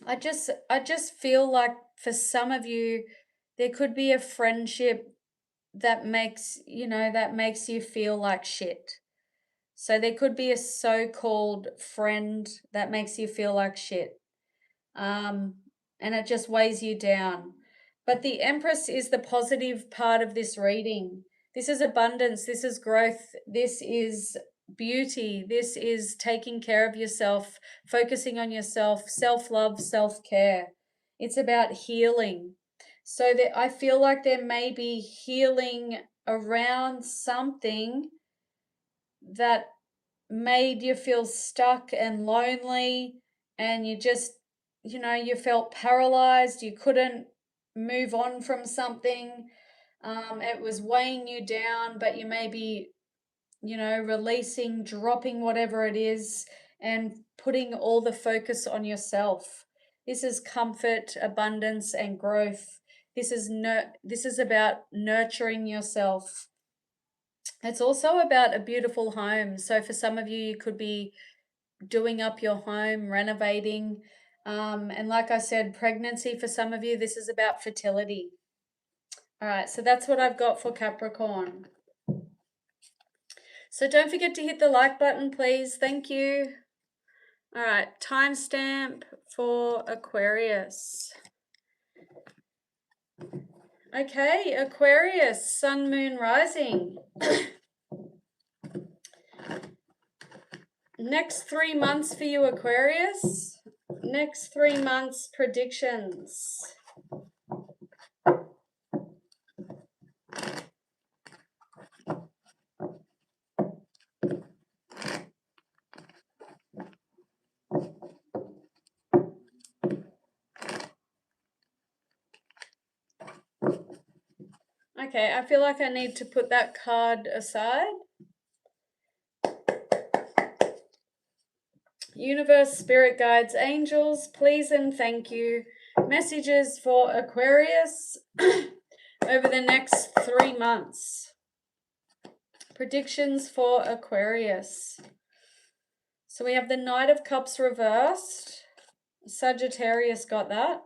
I just feel like for some of you, there could be a friendship that makes you feel like shit. So there could be a so-called friend that makes you feel like shit. And it just weighs you down. But the Empress is the positive part of this reading. This is abundance, this is growth, this is beauty, this is taking care of yourself, focusing on yourself, self-love, self-care. It's about healing. So that I feel like there may be healing around something that made you feel stuck and lonely, and you just, you felt paralyzed, you couldn't move on from something. It was weighing you down, but you may be, releasing, dropping whatever it is, and putting all the focus on yourself. This is comfort, abundance, and growth. This is about nurturing yourself. It's also about a beautiful home. So for some of you, you could be doing up your home, renovating. And like I said, pregnancy for some of you, this is about fertility. All right, so that's what I've got for Capricorn. So don't forget to hit the like button, please. Thank you. All right, timestamp for Aquarius. Okay, Aquarius, sun, moon, rising. Next 3 months for you, Aquarius. Next 3 months predictions. Okay, I feel like I need to put that card aside. Universe, spirit guides, angels, please and thank you. Messages for Aquarius over the next 3 months. Predictions for Aquarius. So we have the Knight of Cups reversed. Sagittarius got that.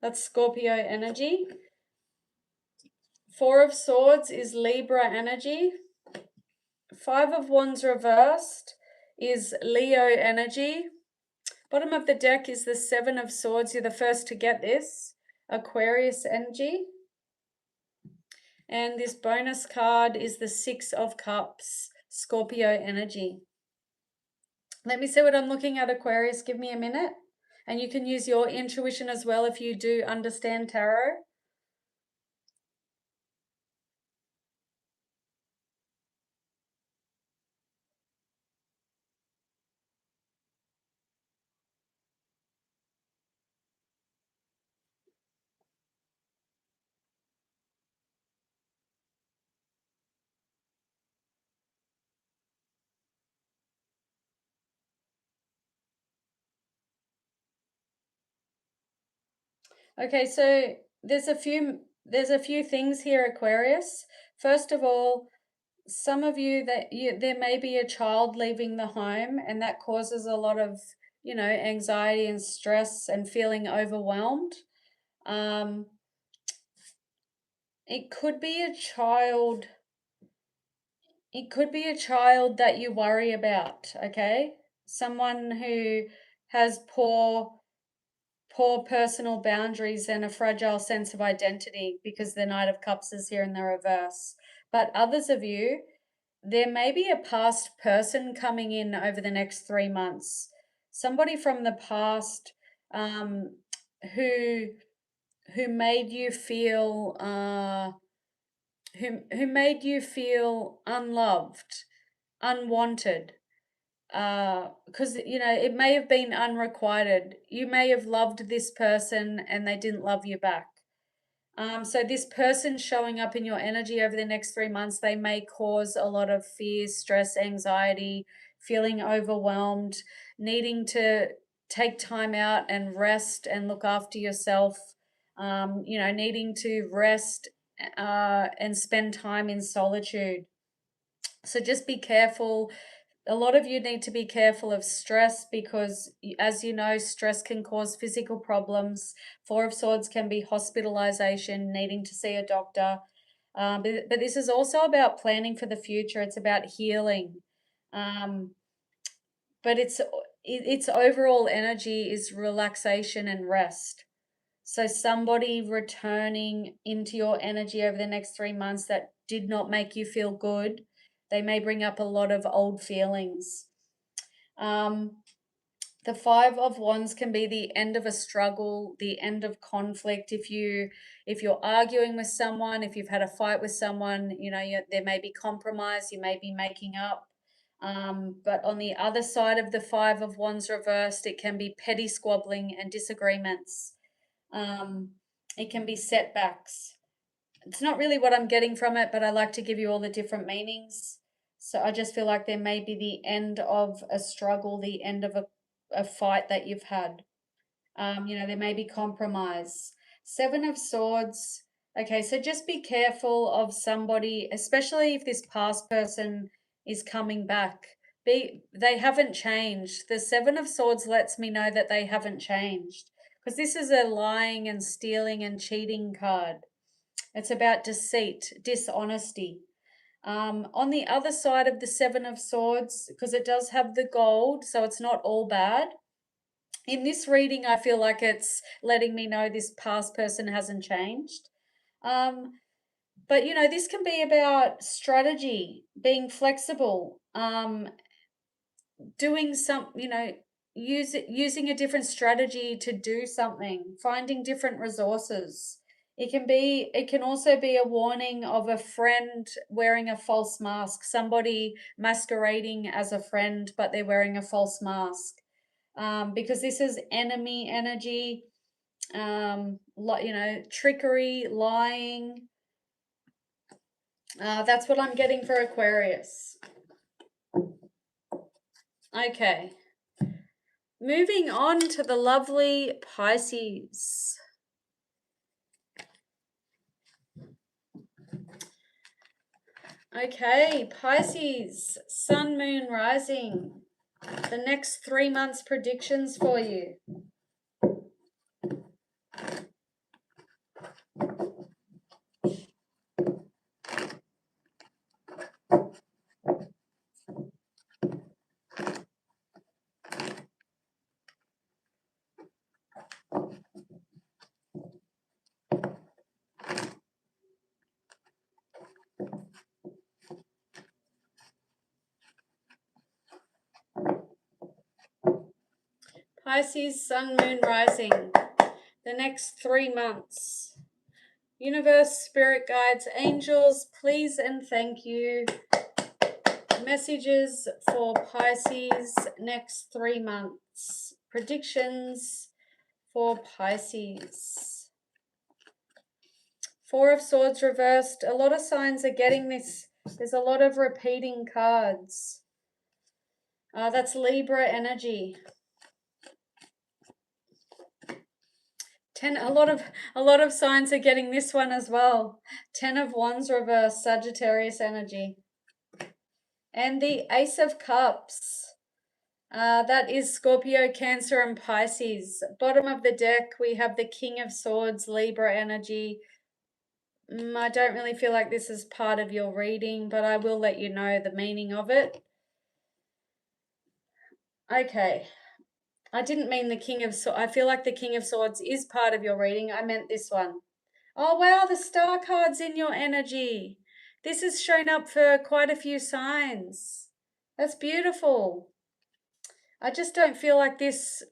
That's Scorpio energy. Four of Swords is Libra energy. Five of Wands reversed is Leo energy. Bottom of the deck is the Seven of Swords. You're the first to get this. Aquarius energy. And this bonus card is the Six of Cups, Scorpio energy. Let me see what I'm looking at, Aquarius. Give me a minute. And you can use your intuition as well if you do understand tarot. Okay, so there's a few things here, Aquarius. First of all, some of you there may be a child leaving the home, and that causes a lot of, anxiety and stress and feeling overwhelmed. It could be a child. It could be a child that you worry about, okay? Someone who has poor personal boundaries and a fragile sense of identity because the Knight of Cups is here in the reverse. But others of you, there may be a past person coming in over the next 3 months. Somebody from the past who made you feel who made you feel unloved, unwanted, because it may have been unrequited. You may have loved this person and they didn't love you back. So this person showing up in your energy over the next 3 months, they may cause a lot of fear, stress, anxiety, feeling overwhelmed, needing to take time out and rest and look after yourself, needing to rest and spend time in solitude. So just be careful. A lot of you need to be careful of stress because, as you know, stress can cause physical problems. Four of Swords can be hospitalization, needing to see a doctor. But this is also about planning for the future. It's about healing. But its overall energy is relaxation and rest. So somebody returning into your energy over the next 3 months that did not make you feel good, they may bring up a lot of old feelings. The Five of Wands can be the end of a struggle, the end of conflict. If you're arguing with someone, if you've had a fight with someone, there may be compromise, you may be making up. But on the other side of the Five of Wands reversed, it can be petty squabbling and disagreements. It can be setbacks. It's not really what I'm getting from it, but I like to give you all the different meanings. So I just feel like there may be the end of a struggle, the end of a fight that you've had. There may be compromise. Seven of Swords. Okay, so just be careful of somebody, especially if this past person is coming back, they haven't changed. The Seven of Swords lets me know that they haven't changed, because this is a lying and stealing and cheating card. It's about deceit, dishonesty. On the other side of the Seven of Swords, because it does have the gold, so it's not all bad. In this reading, I feel like it's letting me know this past person hasn't changed. But this can be about strategy, being flexible, doing some, using a different strategy to do something, finding different resources. It can also be a warning of a friend wearing a false mask, somebody masquerading as a friend, but they're wearing a false mask. Because this is enemy energy, trickery, lying. That's what I'm getting for Aquarius. Okay. Moving on to the lovely Pisces. Okay, Pisces, Sun, Moon, Rising. The next 3 months predictions for you. Pisces, Sun, Moon, Rising. The next 3 months. Universe, spirit guides, angels, please and thank you. Messages for Pisces next 3 months. Predictions for Pisces. Four of Swords reversed. A lot of signs are getting this. There's a lot of repeating cards. That's Libra energy. A lot of signs are getting this one as well. 10 of Wands reversed, Sagittarius energy. And the Ace of Cups. That is Scorpio, Cancer, and Pisces. Bottom of the deck, we have the King of Swords, Libra energy. I don't really feel like this is part of your reading, but I will let you know the meaning of it. Okay. I didn't mean the King of Swords. I feel like the King of Swords is part of your reading. I meant this one. Oh, wow, the Star card's in your energy. This has shown up for quite a few signs. That's beautiful. I just don't feel like this.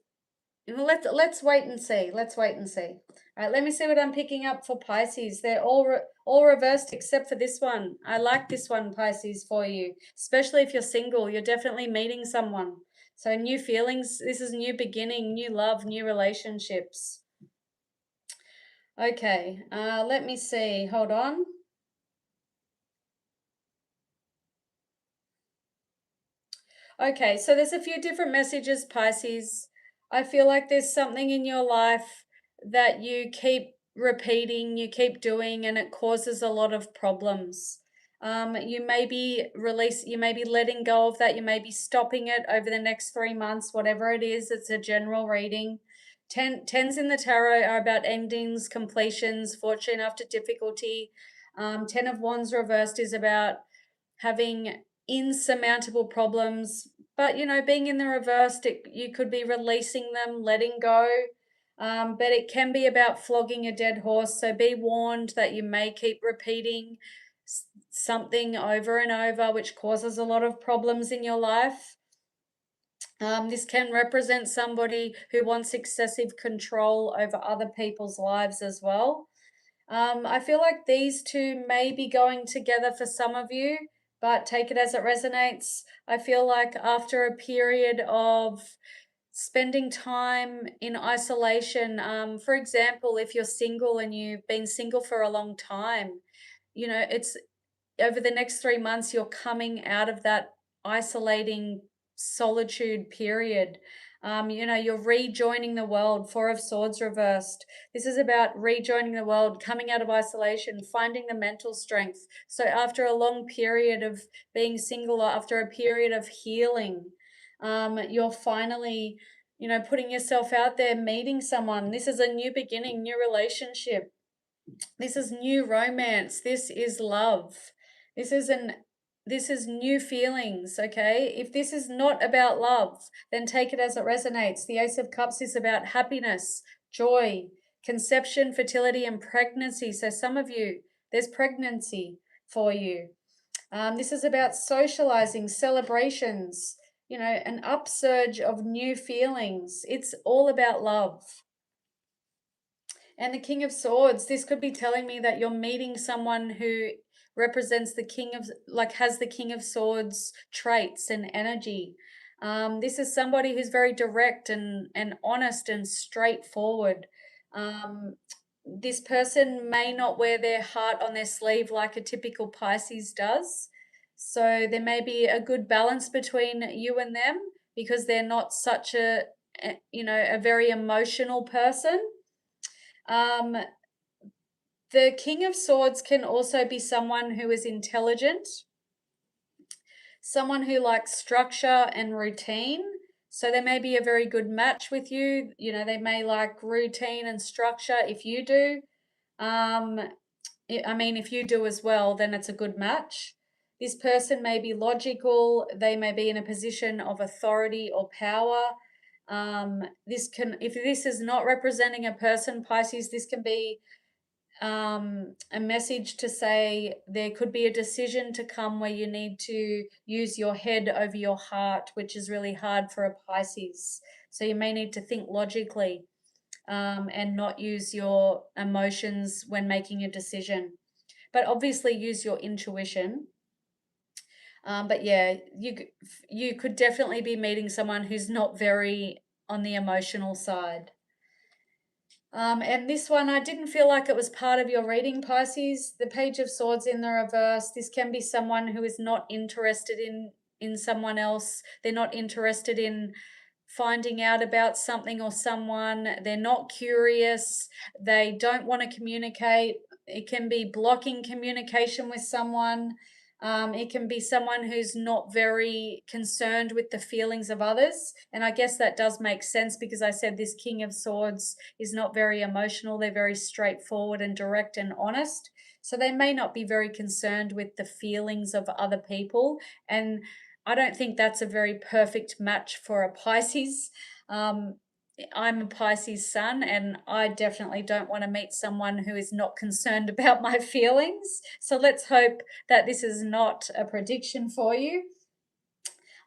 Let's wait and see. Let's wait and see. All right, let me see what I'm picking up for Pisces. They're all reversed except for this one. I like this one, Pisces, for you, especially if you're single. You're definitely meeting someone. So new feelings. This is new beginning, new love, new relationships. Okay, let me see. Hold on. Okay, so there's a few different messages, Pisces. I feel like there's something in your life that you keep repeating, you keep doing, and it causes a lot of problems. You may be letting go of that. You may be stopping it over the next 3 months, whatever it is. It's a general reading. Tens in the tarot are about endings, completions, fortune after difficulty. 10 of Wands reversed is about having insurmountable problems, but being in the reversed, you could be releasing them, letting go. But it can be about flogging a dead horse, so be warned that you may keep repeating something over and over, which causes a lot of problems in your life. This can represent somebody who wants excessive control over other people's lives as well. I feel like these two may be going together for some of you, but take it as it resonates. I feel like after a period of spending time in isolation, for example, if you're single and you've been single for a long time, it's over the next 3 months, you're coming out of that isolating solitude period. You know, you're rejoining the world. Four of Swords reversed. This is about rejoining the world, coming out of isolation, finding the mental strength. So after a long period of being single, or after a period of healing, you're finally, you know, putting yourself out there, meeting someone. This is a new beginning, new relationship. This is new romance. This is love. This is new feelings, okay? If this is not about love, then take it as it resonates. The Ace of Cups is about happiness, joy, conception, fertility, and pregnancy. So some of you, there's pregnancy for you. This is about socializing, celebrations, you know, an upsurge of new feelings. It's all about love. And the King of Swords, this could be telling me that you're meeting someone who represents the King of, like, has the King of Swords traits and energy. This is somebody who's very direct and honest and straightforward. This person may not wear their heart on their sleeve like a typical Pisces does. So there may be a good balance between you and them, because they're not such a you know, a very emotional person. The King of Swords can also be someone who is intelligent, someone who likes structure and routine. So they may be a very good match with you. You know, they may like routine and structure if you do. I mean, if you do as well, then it's a good match. This person may be logical. They may be in a position of authority or power. If this is not representing a person, Pisces, this can be a message to say there could be a decision to come where you need to use your head over your heart, which is really hard for a Pisces. So you may need to think logically, and not use your emotions when making a decision, but obviously use your intuition. But yeah, you could definitely be meeting someone who's not very on the emotional side. And this one, I didn't feel like it was part of your reading, Pisces. The Page of Swords in the reverse. This can be someone who is not interested in someone else. They're not interested in finding out about something or someone. They're not curious. They don't want to communicate. It can be blocking communication with someone. It can be someone who's not very concerned with the feelings of others. And I guess that does make sense, because I said this King of Swords is not very emotional. They're very straightforward and direct and honest. So they may not be very concerned with the feelings of other people. And I don't think that's a very perfect match for a Pisces. I'm a Pisces sun, and I definitely don't want to meet someone who is not concerned about my feelings. So let's hope that this is not a prediction for you.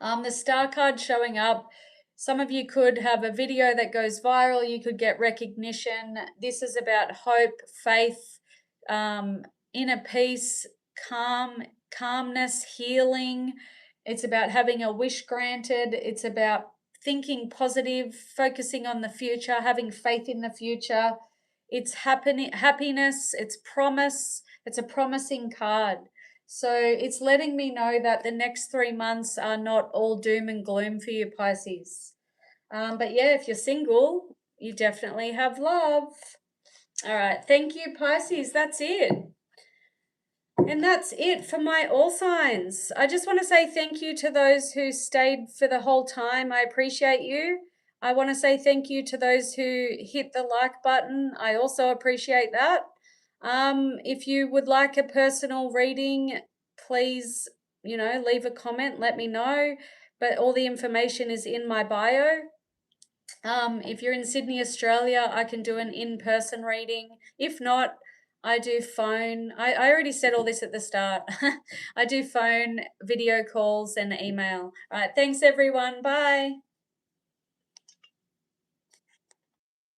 The star card showing up, some of you could have a video that goes viral. You could get recognition. This is about hope, faith, inner peace, calmness, healing. It's about having a wish granted. It's about thinking positive, focusing on the future, having faith in the future. It's happiness, it's promise. It's a promising card. So it's letting me know that the next 3 months are not all doom and gloom for you, Pisces. But yeah, if you're single, you definitely have love. All right, thank you, Pisces. That's it. And that's it for my all signs. I just want to say thank you to those who stayed for the whole time. I appreciate you. I want to say thank you to those who hit the like button. I also appreciate that. If you would like a personal reading, please, you know, leave a comment, let me know. But all the information is in my bio. If you're in Sydney, Australia, I can do an in-person reading. If not, I do phone. I already said all this at the start. I do phone, video calls, and email. All right, thanks everyone. Bye.